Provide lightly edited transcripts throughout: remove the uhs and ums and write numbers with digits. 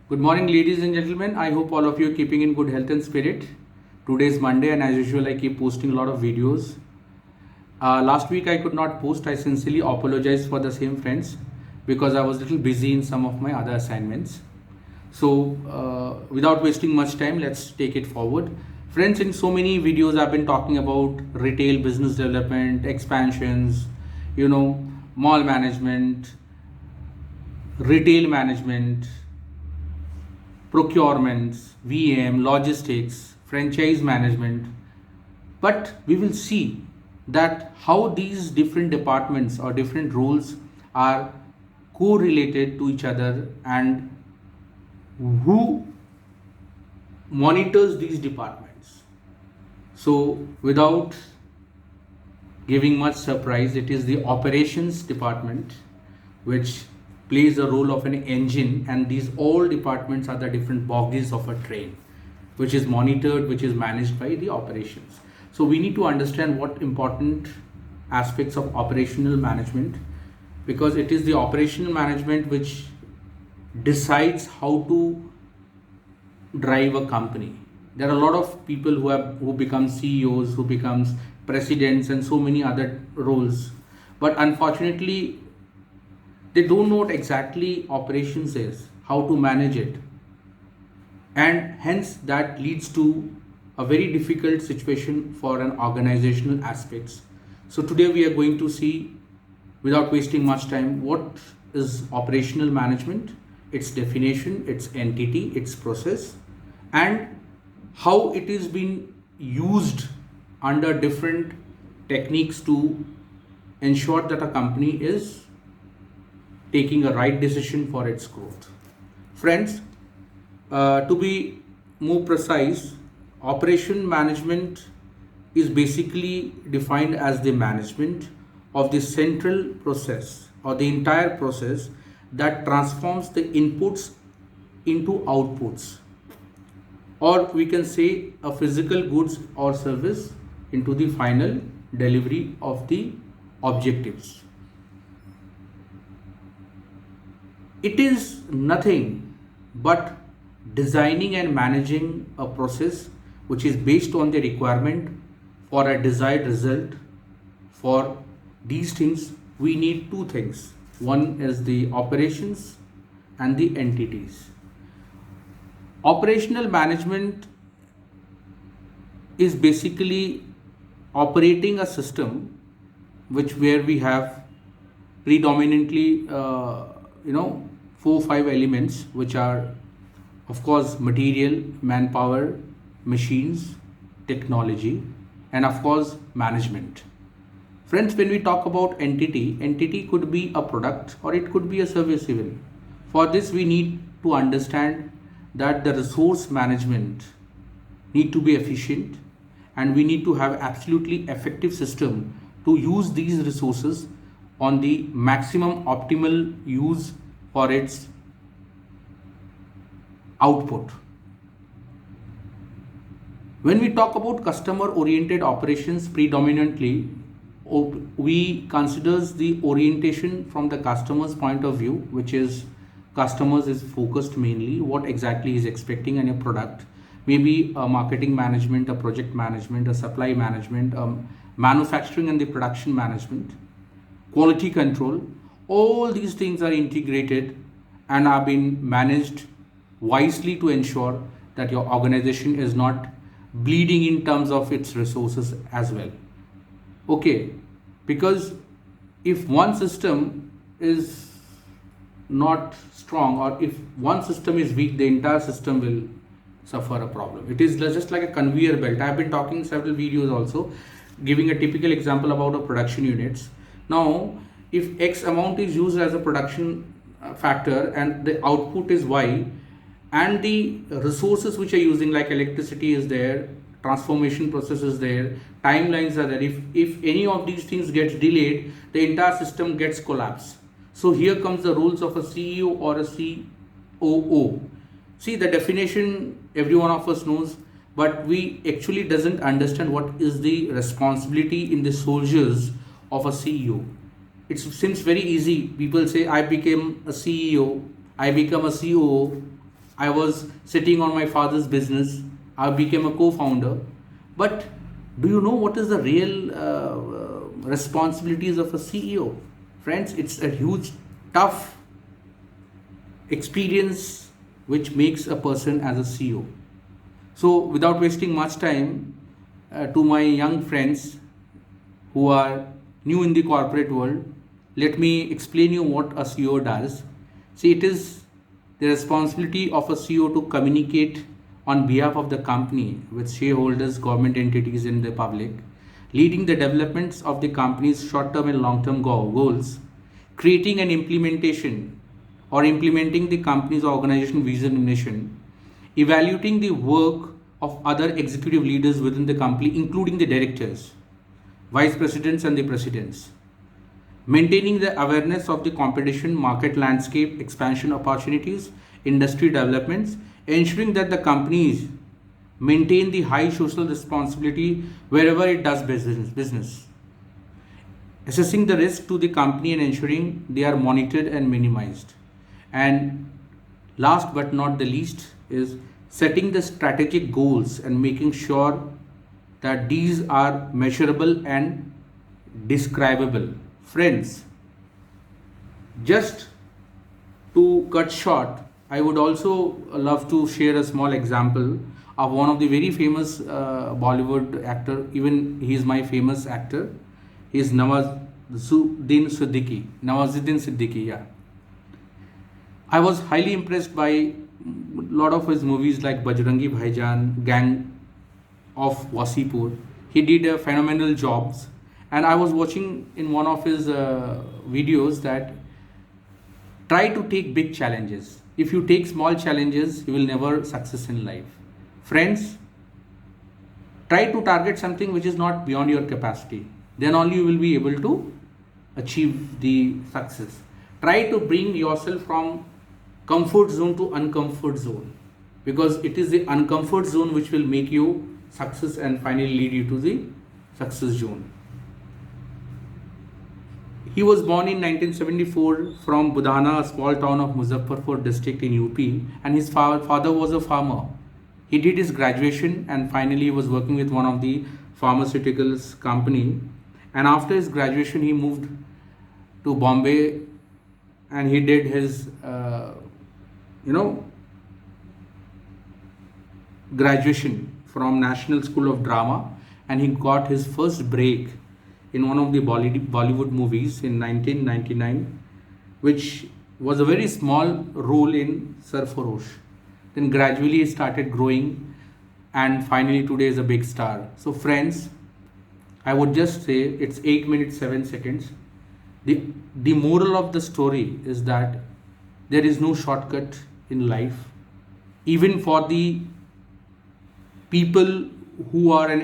Good morning, ladies and gentlemen. I hope all of you are keeping in good health and spirit. Today is Monday, and as usual, I keep posting a lot of videos. Last week I could not post. I sincerely apologize for the same, friends, because I was a little busy in some of my other assignments. So, without wasting much time, let's take it forward. Friends, in so many videos, I've been talking about retail business development, expansions, mall management, retail management, procurements, VM, logistics, franchise management. But we will see that how these different departments or different roles are correlated to each other and who monitors these departments. So, without giving much surprise, it is the operations department which plays the role of an engine, and these all departments are the different bogies of a train which is monitored, which is managed by the operations. So we need to understand what important aspects of operational management, because it is the operational management which decides how to drive a company. There are a lot of people who become CEOs, who becomes presidents, and so many other roles, but unfortunately they don't know what exactly operations is, how to manage it, and hence that leads to a very difficult situation for an organizational aspects. So today we are going to see, without wasting much time, what is operational management, its definition, its entity, its process, and how it is being used under different techniques to ensure that a company is taking a right decision for its growth. Friends, to be more precise, operation management is basically defined as the management of the central process or the entire process that transforms the inputs into outputs, or we can say a physical goods or service into the final delivery of the objectives. It is nothing but designing and managing a process which is based on the requirement for a desired result. For these things, we need two things. One is the operations and the entities. Operational management is basically operating a system where we have predominantly 4 5 elements, which are of course material, manpower, machines, technology, and of course management. Friends, when we talk about entity could be a product or it could be a service even. For this we need to understand that the resource management need to be efficient, and we need to have absolutely effective system to use these resources on the maximum optimal use for its output. When we talk about customer oriented operations, predominantly we considers the orientation from the customer's point of view, which is customers is focused mainly what exactly is expecting in a product, maybe a marketing management, a project management, a supply management, manufacturing and the production management, quality control. All these things are integrated and are being managed wisely to ensure that your organization is not bleeding in terms of its resources as well. Okay, because if one system is not strong, or if one system is weak, the entire system will suffer a problem. It is just like a conveyor belt. I have been talking in several videos also, giving a typical example about a production units. Now, if X amount is used as a production factor and the output is Y, and the resources which are using like electricity is there, transformation process is there, timelines are there. If any of these things gets delayed, the entire system gets collapsed. So here comes the roles of a CEO or a COO. See, the definition every one of us knows, but we actually doesn't understand what is the responsibility in the soldiers of a CEO. It seems very easy. People say I became a CEO, I become a COO, I was sitting on my father's business. I became a co-founder. But do you know what is the real responsibilities of a CEO? Friends, it's a huge, tough experience which makes a person as a CEO. So, without wasting much time, to my young friends who are new in the corporate world, let me explain you what a CEO does. See, it is the responsibility of a CEO to communicate on behalf of the company with shareholders, government entities, and the public, leading the developments of the company's short-term and long-term goals, creating an implementation or implementing the company's organization vision and mission, evaluating the work of other executive leaders within the company, including the directors, vice presidents, and the presidents, maintaining the awareness of the competition, market landscape, expansion opportunities, industry developments, ensuring that the companies maintain the high social responsibility wherever it does business, assessing the risk to the company and ensuring they are monitored and minimized. And last but not the least is setting the strategic goals and making sure that these are measurable and describable. Friends, just to cut short, I would also love to share a small example of one of the very famous Bollywood actor. Even he is my famous actor. He is Nawazuddin Siddiqui. Yeah, I was highly impressed by a lot of his movies like Bajrangi Bhaijaan, Gang of Wasipur. He did a phenomenal jobs, and I was watching in one of his videos that try to take big challenges. If you take small challenges, you will never success in life. Friends, try to target something which is not beyond your capacity. Then only you will be able to achieve the success. Try to bring yourself from comfort zone to uncomfort zone, because it is the uncomfort zone which will make you success and finally lead you to the success zone. He was born in 1974 from Budhana, a small town of Muzaffarpur district in UP, and his father was a farmer. He did his graduation and finally was working with one of the pharmaceuticals company. And after his graduation, he moved to Bombay and he did his, graduation from National School of Drama, and he got his first break in one of the Bollywood movies in 1999, which was a very small role in Sarfarosh. Then gradually he started growing and finally today is a big star. So friends, I would just say it's 8 minutes 7 seconds. The moral of the story is that there is no shortcut in life. Even for the people who are an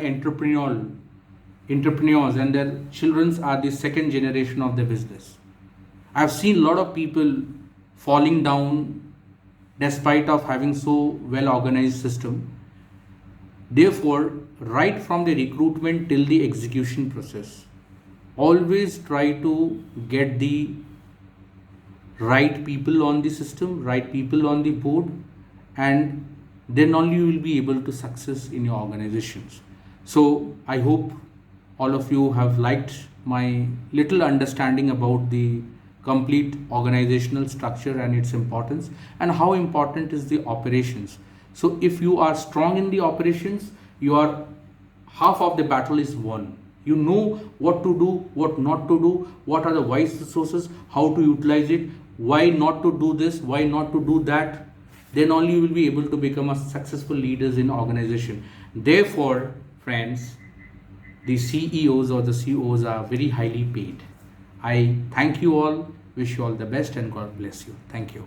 entrepreneurs and their children are the second generation of the business. I've seen a lot of people falling down despite of having so well organized system. Therefore, right from the recruitment till the execution process, always try to get the right people on the system, right people on the board, and then only you will be able to success in your organizations. So I hope all of you have liked my little understanding about the complete organizational structure and its importance, and how important is the operations. So if you are strong in the operations, you are half of the battle is won. You know what to do, what not to do, what are the wise resources, how to utilize it, why not to do this, why not to do that. Then only you will be able to become a successful leaders in organization. Therefore, friends, the CEOs or the COs are very highly paid. I thank you all, wish you all the best, and God bless you. Thank you.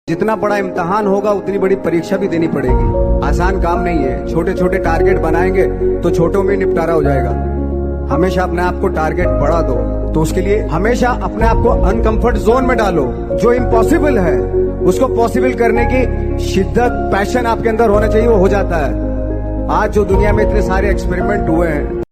जितना बड़ा इम्तिहान होगा उतनी बड़ी परीक्षा भी देनी पड़ेगी। आसान काम नहीं है। छोटे छोटे टारगेट बनाएंगे तो छोटों में निपटारा हो जाएगा। हमेशा अपने आप को टारगेट बढ़ा दो, तो उसके लिए हमेशा अपने आप को अनकंफर्ट जोन में डालो। जो इम्पॉसिबल है उसको पॉसिबल करने की शिद्दत, पैशन आपके अंदर होना चाहिए, वो हो जाता है। आज जो दुनिया में इतने सारे एक्सपेरिमेंट हुए हैं।